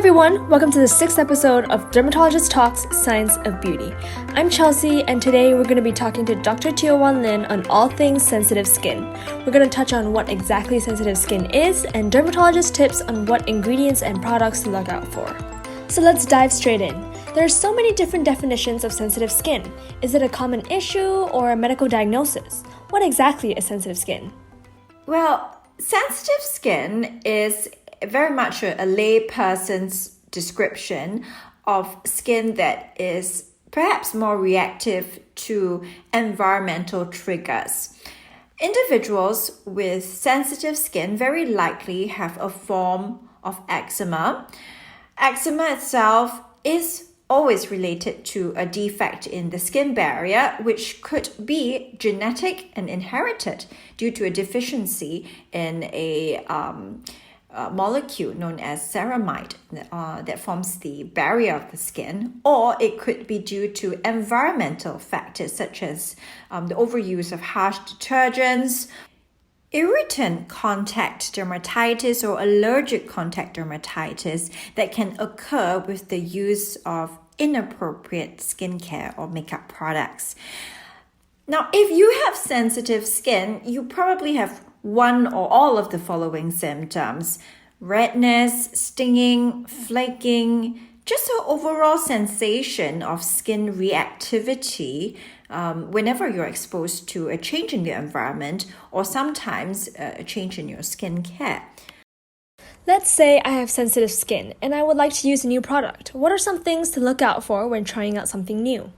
everyone, welcome to the 6th episode of Dermatologist Talks Science of Beauty. I'm Chelsea, and today we're going to be talking to Dr. Teo Wan Lin on all things sensitive skin. We're going to touch on what exactly sensitive skin is and dermatologist tips on what ingredients and products to look out for. So let's dive straight in. There are so many different definitions of sensitive skin. Is it a common issue or a medical diagnosis? What exactly is sensitive skin? Well, sensitive skin is very much a lay person's description of skin that is perhaps more reactive to environmental triggers. Individuals with sensitive skin very likely have a form of eczema. Eczema itself is always related to a defect in the skin barrier, which could be genetic and inherited due to a deficiency in a molecule known as ceramide that forms the barrier of the skin, or it could be due to environmental factors such as the overuse of harsh detergents, irritant contact dermatitis or allergic contact dermatitis that can occur with the use of inappropriate skincare or makeup products. Now, if you have sensitive skin, you probably have one or all of the following symptoms: redness, stinging, flaking, just an overall sensation of skin reactivity whenever you're exposed to a change in the environment or sometimes a change in your skincare. Let's say I have sensitive skin and I would like to use a new product. What are some things to look out for when trying out something new?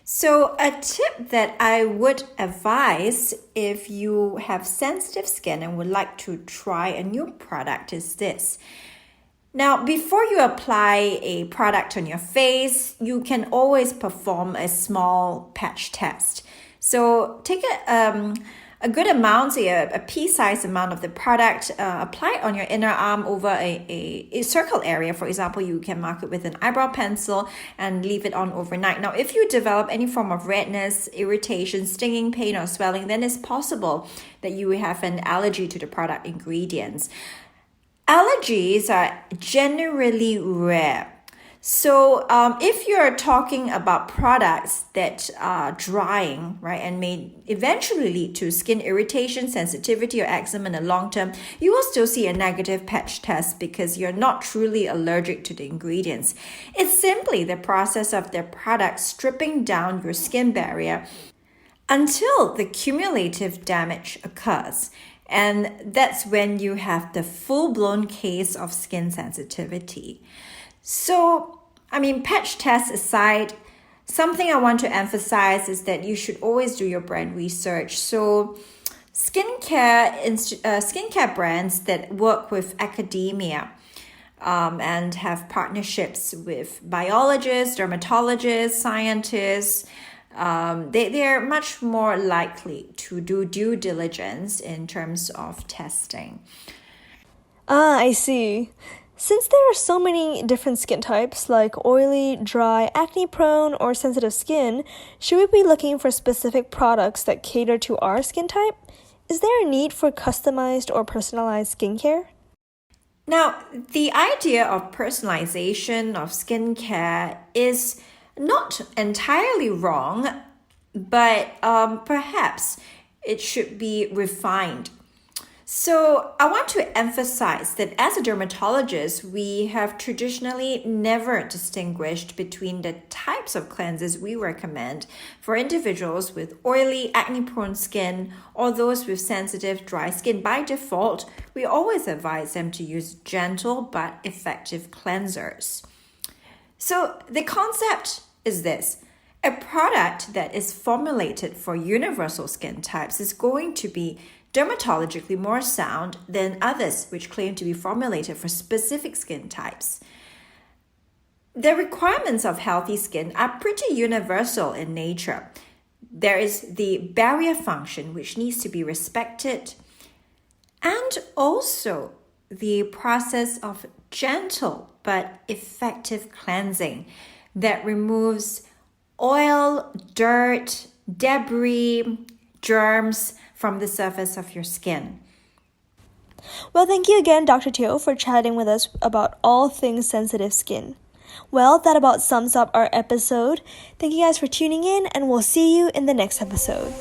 So a tip that I would advise if you have sensitive skin and would like to try a new product is this. Now, before you apply a product on your face, you can always perform a small patch test. So take a good amount, say a pea-sized amount of the product, apply it on your inner arm over a circle area. For example, you can mark it with an eyebrow pencil and leave it on overnight. Now, if you develop any form of redness, irritation, stinging, pain, or swelling, then it's possible that you have an allergy to the product ingredients. Allergies are generally rare. So if you're talking about products that are drying, right, and may eventually lead to skin irritation, sensitivity, or eczema in the long term, you will still see a negative patch test because you're not truly allergic to the ingredients. It's simply the process of their product stripping down your skin barrier until the cumulative damage occurs. And that's when you have the full-blown case of skin sensitivity. So, patch tests aside, something I want to emphasize is that you should always do your brand research. So, skincare brands that work with academia and have partnerships with biologists, dermatologists, scientists, they're much more likely to do due diligence in terms of testing. I see. Since there are so many different skin types like oily, dry, acne-prone, or sensitive skin, should we be looking for specific products that cater to our skin type? Is there a need for customized or personalized skincare? Now, the idea of personalization of skincare is not entirely wrong, but perhaps it should be refined. So I want to emphasize that as a dermatologist, we have traditionally never distinguished between the types of cleansers we recommend for individuals with oily, acne-prone skin or those with sensitive, dry skin. By default, we always advise them to use gentle but effective cleansers. So the concept is this: a product that is formulated for universal skin types is going to be dermatologically more sound than others which claim to be formulated for specific skin types. The requirements of healthy skin are pretty universal in nature. There is the barrier function which needs to be respected, and also the process of gentle but effective cleansing that removes oil, dirt, debris, germs from the surface of your skin. Well, thank you again, Dr. Teo, for chatting with us about all things sensitive skin. Well, that about sums up our episode. Thank you guys for tuning in, and we'll see you in the next episode.